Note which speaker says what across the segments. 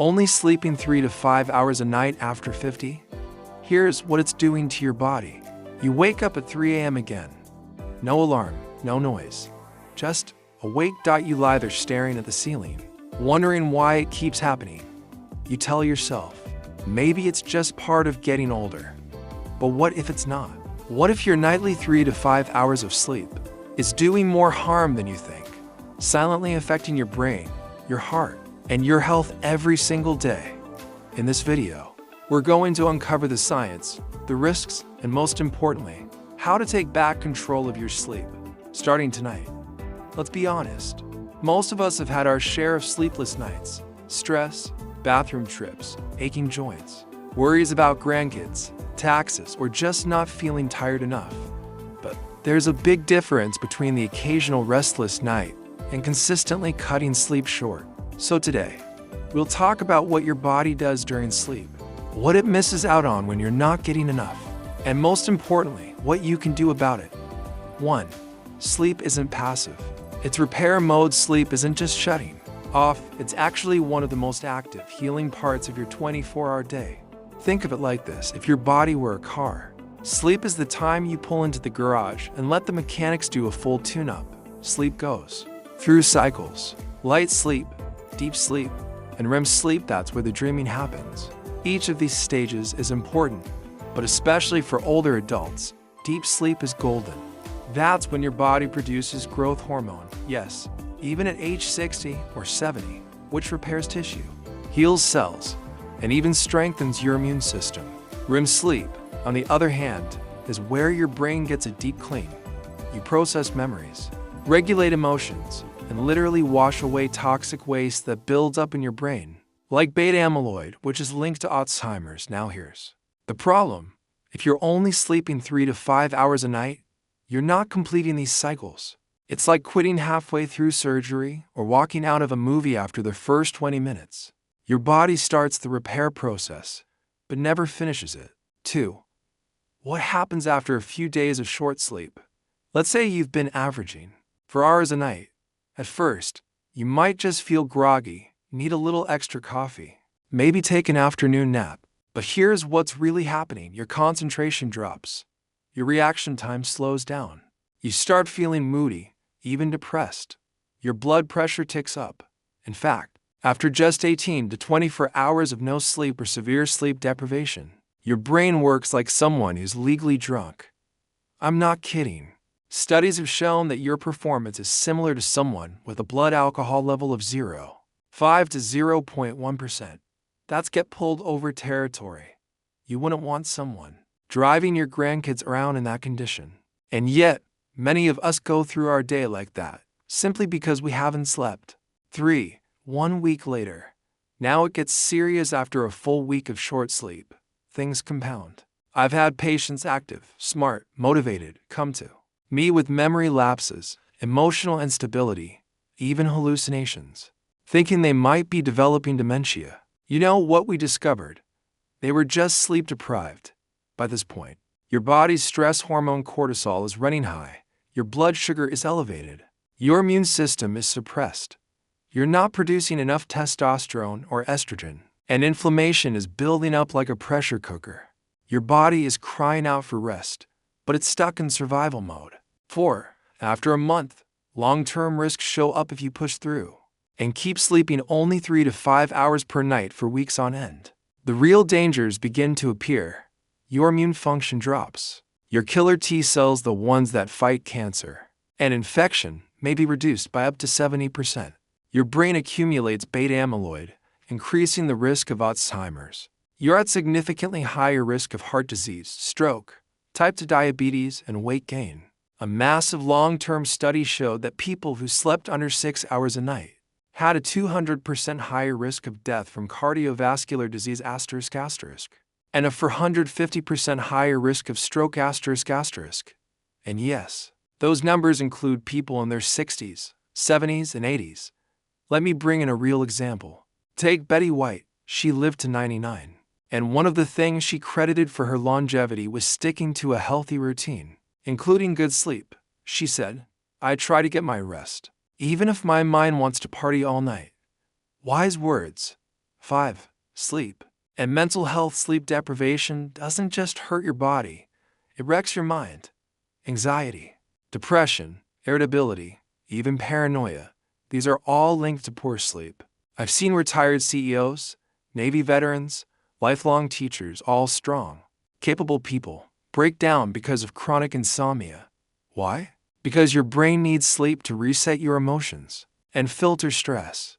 Speaker 1: Only sleeping 3 to 5 hours a night after 50? Here's what it's doing to your body. You wake up at 3 a.m. again. No alarm, no noise. Just awake. You lie there staring at the ceiling, wondering why it keeps happening. You tell yourself, maybe it's just part of getting older. But what if it's not? What if your nightly 3 to 5 hours of sleep is doing more harm than you think, silently affecting your brain, your heart, and your health every single day? In this video, we're going to uncover the science, the risks, and most importantly, how to take back control of your sleep, starting tonight. Let's be honest, most of us have had our share of sleepless nights, stress, bathroom trips, aching joints, worries about grandkids, taxes, or just not feeling tired enough. But there's a big difference between the occasional restless night and consistently cutting sleep short. So today, we'll talk about what your body does during sleep, what it misses out on when you're not getting enough, and most importantly, what you can do about it. 1. Sleep isn't passive. It's repair mode. Sleep isn't just shutting off, it's actually one of the most active, healing parts of your 24-hour day. Think of it like this: if your body were a car, sleep is the time you pull into the garage and let the mechanics do a full tune-up. Sleep goes through cycles: light sleep, deep sleep, and REM sleep. That's where the dreaming happens. Each of these stages is important, but especially for older adults, deep sleep is golden. That's when your body produces growth hormone, yes, even at age 60 or 70, which repairs tissue, heals cells, and even strengthens your immune system. REM sleep, on the other hand, is where your brain gets a deep clean. You process memories, regulate emotions, and literally wash away toxic waste that builds up in your brain, like beta amyloid, which is linked to Alzheimer's. Now here's the problem. If you're only sleeping 3 to 5 hours a night, you're not completing these cycles. It's like quitting halfway through surgery or walking out of a movie after the first 20 minutes. Your body starts the repair process, but never finishes it. 2. What happens after a few days of short sleep? Let's say you've been averaging 4 hours a night. At first, you might just feel groggy, need a little extra coffee, maybe take an afternoon nap. But here's what's really happening: your concentration drops. Your reaction time slows down. You start feeling moody, even depressed. Your blood pressure ticks up. In fact, after just 18 to 24 hours of no sleep or severe sleep deprivation, your brain works like someone who's legally drunk. I'm not kidding. Studies have shown that your performance is similar to someone with a blood alcohol level of 0.5 to 0.1%. That's get pulled over territory. You wouldn't want someone driving your grandkids around in that condition. And yet, many of us go through our day like that, simply because we haven't slept. 3. 1 week later. Now it gets serious. After a full week of short sleep, things compound. I've had patients, active, smart, motivated, come to me with memory lapses, emotional instability, even hallucinations, thinking they might be developing dementia. You know what we discovered? They were just sleep deprived. By this point, your body's stress hormone cortisol is running high, your blood sugar is elevated, your immune system is suppressed, you're not producing enough testosterone or estrogen, and inflammation is building up like a pressure cooker. Your body is crying out for rest, but it's stuck in survival mode. 4. After a month, long-term risks show up if you push through and keep sleeping only 3 to 5 hours per night for weeks on end. The real dangers begin to appear. Your immune function drops. Your killer T cells, the ones that fight cancer and infection, may be reduced by up to 70%. Your brain accumulates beta amyloid, increasing the risk of Alzheimer's. You're at significantly higher risk of heart disease, stroke, type 2 diabetes, and weight gain. A massive long-term study showed that people who slept under 6 hours a night had a 200% higher risk of death from cardiovascular disease and a 450% higher risk of stroke . And yes, those numbers include people in their 60s, 70s, and 80s. Let me bring in a real example. Take Betty White. She lived to 99. And one of the things she credited for her longevity was sticking to a healthy routine, including good sleep. She said, "I try to get my rest, even if my mind wants to party all night." Wise words. 5. Sleep. And mental health. Sleep deprivation doesn't just hurt your body, it wrecks your mind. Anxiety, depression, irritability, even paranoia. These are all linked to poor sleep. I've seen retired CEOs, Navy veterans, lifelong teachers, all strong, capable people, break down because of chronic insomnia. Why? Because your brain needs sleep to reset your emotions and filter stress.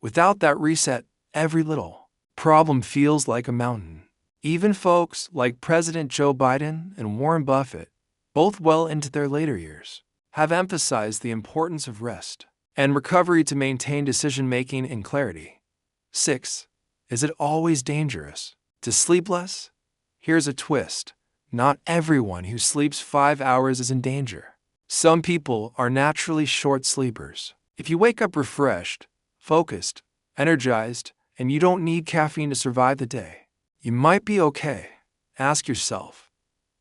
Speaker 1: Without that reset, every little problem feels like a mountain. Even folks like President Joe Biden and Warren Buffett, both well into their later years, have emphasized the importance of rest and recovery to maintain decision-making and clarity. 6. Is it always dangerous to sleep less? Here's a twist. Not everyone who sleeps 5 hours is in danger. Some people are naturally short sleepers. If you wake up refreshed, focused, energized, and you don't need caffeine to survive the day, you might be okay. Ask yourself,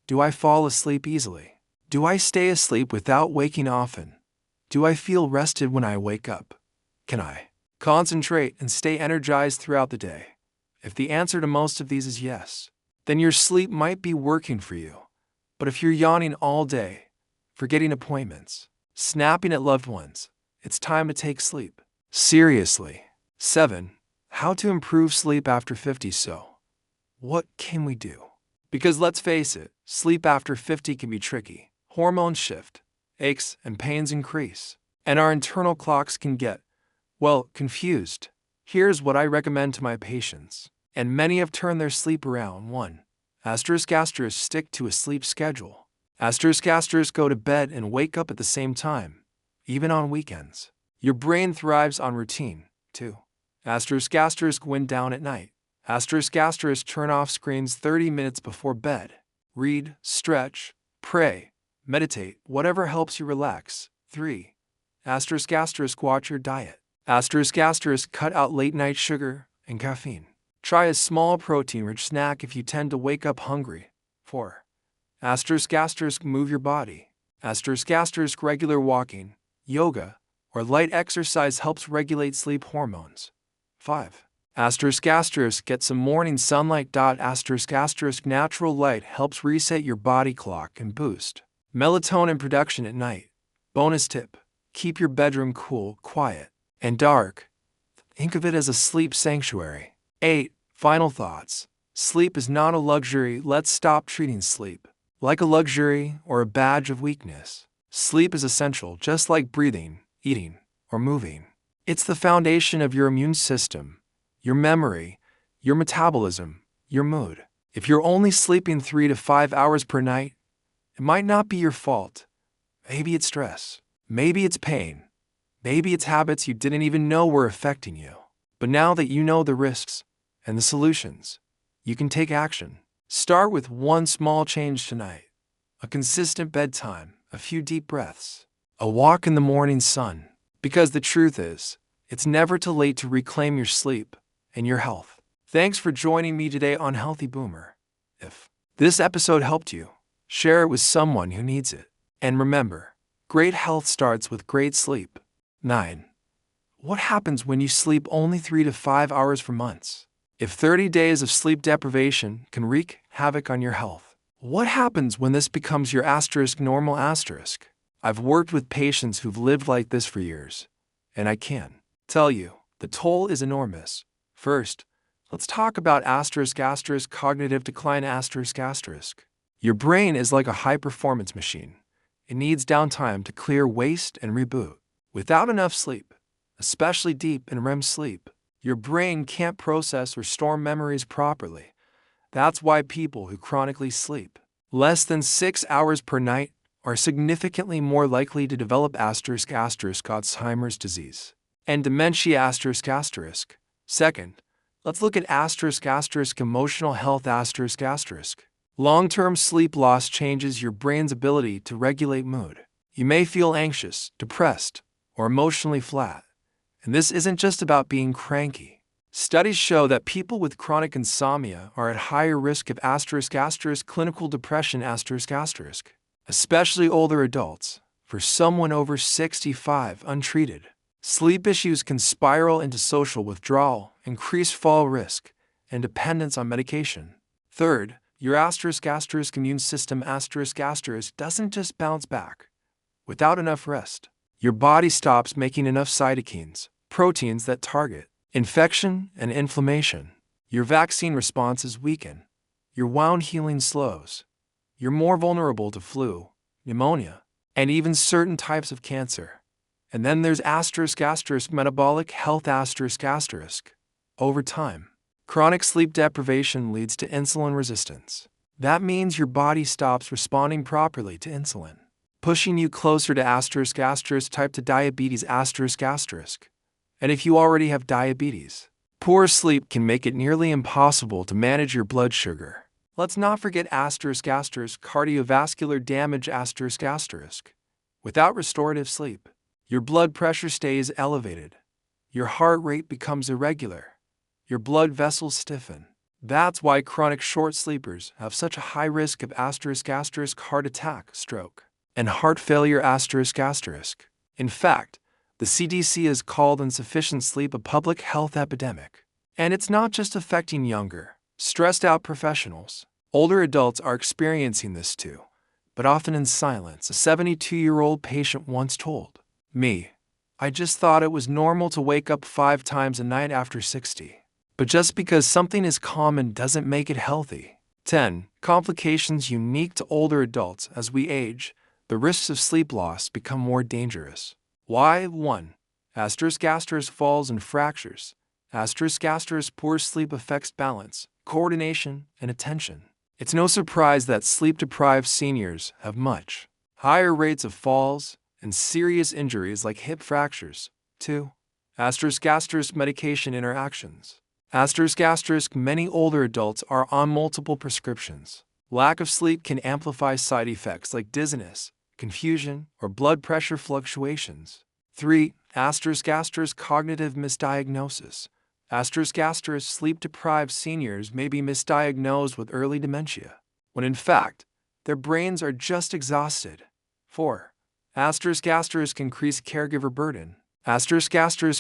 Speaker 1: do I fall asleep easily? Do I stay asleep without waking often? Do I feel rested when I wake up? Can I concentrate and stay energized throughout the day? If the answer to most of these is yes, then your sleep might be working for you. But if you're yawning all day, forgetting appointments, snapping at loved ones, it's time to take sleep seriously. 7. How to improve sleep after 50. So, what can we do? Because let's face it, sleep after 50 can be tricky. Hormones shift, aches and pains increase, and our internal clocks can get, well, confused. Here's what I recommend to my patients, and many have turned their sleep around. 1. Stick to a sleep schedule. Go to bed and wake up at the same time, even on weekends. Your brain thrives on routine. 2. Wind down at night. Turn off screens 30 minutes before bed. Read, stretch, pray, meditate, whatever helps you relax. 3. Watch your diet. Cut out late night sugar and caffeine. Try a small protein-rich snack if you tend to wake up hungry. 4. Move your body. Regular walking, yoga, or light exercise helps regulate sleep hormones. 5. Get some morning sunlight. Natural light helps reset your body clock and boost melatonin production at night. Bonus tip: keep your bedroom cool, quiet, and dark. Think of it as a sleep sanctuary. 8. Final thoughts. Sleep is not a luxury. Let's stop treating sleep like a luxury or a badge of weakness. Sleep is essential, just like breathing, eating, or moving. It's the foundation of your immune system, your memory, your metabolism, your mood. If you're only sleeping 3 to 5 hours per night, it might not be your fault. Maybe it's stress. Maybe it's pain. Maybe it's habits you didn't even know were affecting you. But now that you know the risks and the solutions, you can take action. Start with one small change tonight. A consistent bedtime, a few deep breaths, a walk in the morning sun. Because the truth is, it's never too late to reclaim your sleep and your health. Thanks for joining me today on Healthy Boomer. If this episode helped you, share it with someone who needs it. And remember, great health starts with great sleep. 9. What happens when you sleep only 3 to 5 hours for months? If 30 days of sleep deprivation can wreak havoc on your health, what happens when this becomes your normal? I've worked with patients who've lived like this for years, and I can tell you, the toll is enormous. First, let's talk about cognitive decline. Your brain is like a high-performance machine. It needs downtime to clear waste and reboot. Without enough sleep, especially deep and REM sleep, your brain can't process or store memories properly. That's why people who chronically sleep less than 6 hours per night are significantly more likely to develop Alzheimer's disease and dementia. Second, let's look at emotional health. Long-term sleep loss changes your brain's ability to regulate mood. You may feel anxious, depressed, or emotionally flat. And this isn't just about being cranky. Studies show that people with chronic insomnia are at higher risk of clinical depression, especially older adults. For someone over 65 untreated, Sleep issues can spiral into social withdrawal, increased fall risk, and dependence on medication. Third, your immune system doesn't just bounce back. Without enough rest, your body stops making enough cytokines, proteins that target infection and inflammation. Your vaccine responses weaken. Your wound healing slows. You're more vulnerable to flu, pneumonia, and even certain types of cancer. And then there's metabolic health . Over time, chronic sleep deprivation leads to insulin resistance. That means your body stops responding properly to insulin, pushing you closer to type 2 diabetes . And if you already have diabetes, poor sleep can make it nearly impossible to manage your blood sugar. Let's not forget cardiovascular damage . Without restorative sleep, your blood pressure stays elevated. Your heart rate becomes irregular. Your blood vessels stiffen. That's why chronic short sleepers have such a high risk of heart attack, stroke, and heart failure . In fact, the CDC has called insufficient sleep a public health epidemic. And it's not just affecting younger, stressed out professionals. Older adults are experiencing this too, but often in silence. A 72-year-old patient once told me, "I just thought it was normal to wake up 5 times a night after 60. But just because something is common doesn't make it healthy." 10. Complications unique to older adults. As we age, the risks of sleep loss become more dangerous. Why? 1. Falls and fractures. Poor sleep affects balance, coordination, and attention. It's no surprise that sleep-deprived seniors have much higher rates of falls and serious injuries like hip fractures. 2. Medication interactions. Many older adults are on multiple prescriptions. Lack of sleep can amplify side effects like dizziness, confusion, or blood pressure fluctuations. 3. Cognitive misdiagnosis. Sleep-deprived seniors may be misdiagnosed with early dementia, when in fact, their brains are just exhausted. 4. Increased caregiver burden.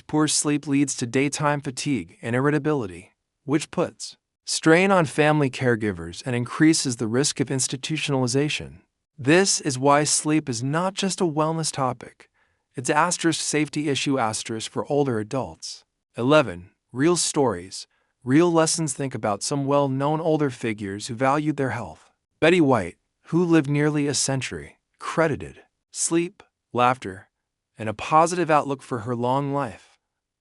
Speaker 1: Poor sleep leads to daytime fatigue and irritability, which puts strain on family caregivers and increases the risk of institutionalization. This is why sleep is not just a wellness topic. It's safety issue for older adults. 11. Real stories, real lessons. Think about some well-known older figures who valued their health. Betty White, who lived nearly a century, credited sleep, laughter, and a positive outlook for her long life.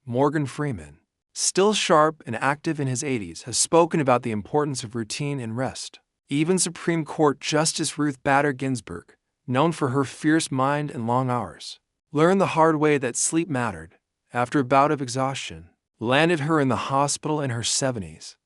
Speaker 1: Morgan Freeman, still sharp and active in his 80s, has spoken about the importance of routine and rest. Even Supreme Court Justice Ruth Bader Ginsburg, known for her fierce mind and long hours, learned the hard way that sleep mattered. After a bout of exhaustion landed her in the hospital in her 70s.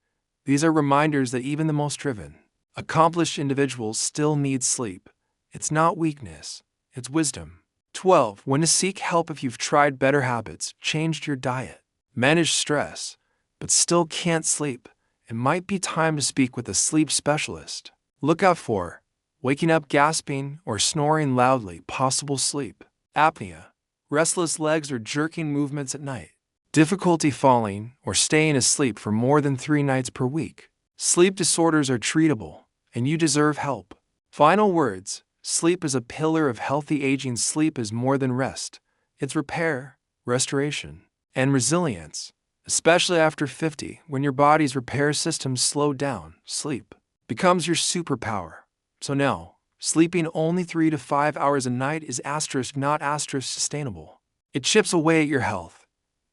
Speaker 1: These are reminders that even the most driven, accomplished individuals still need sleep. It's not weakness, it's wisdom. 12. When to seek help. If you've tried better habits, changed your diet, managed stress, but still can't sleep, it might be time to speak with a sleep specialist. Look out for waking up gasping or snoring loudly, possible sleep apnea, restless legs or jerking movements at night, difficulty falling or staying asleep for more than 3 nights per week. Sleep disorders are treatable, and you deserve help. Final words. Sleep is a pillar of healthy aging. Sleep is more than rest. It's repair, restoration, and resilience. Especially after 50, when your body's repair systems slow down, sleep becomes your superpower. So now, sleeping only 3 to 5 hours a night is not sustainable. It chips away at your health,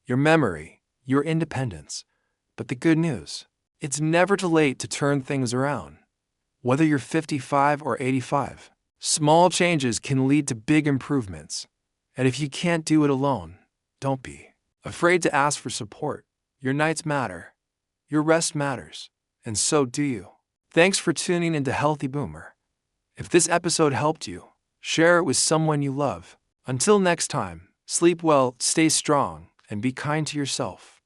Speaker 1: your memory, your independence. But the good news, it's never too late to turn things around. Whether you're 55 or 85, small changes can lead to big improvements. And if you can't do it alone, don't be afraid to ask for support. Your nights matter. Your rest matters. And so do you. Thanks for tuning into Healthy Boomer. If this episode helped you, share it with someone you love. Until next time, sleep well, stay strong, and be kind to yourself.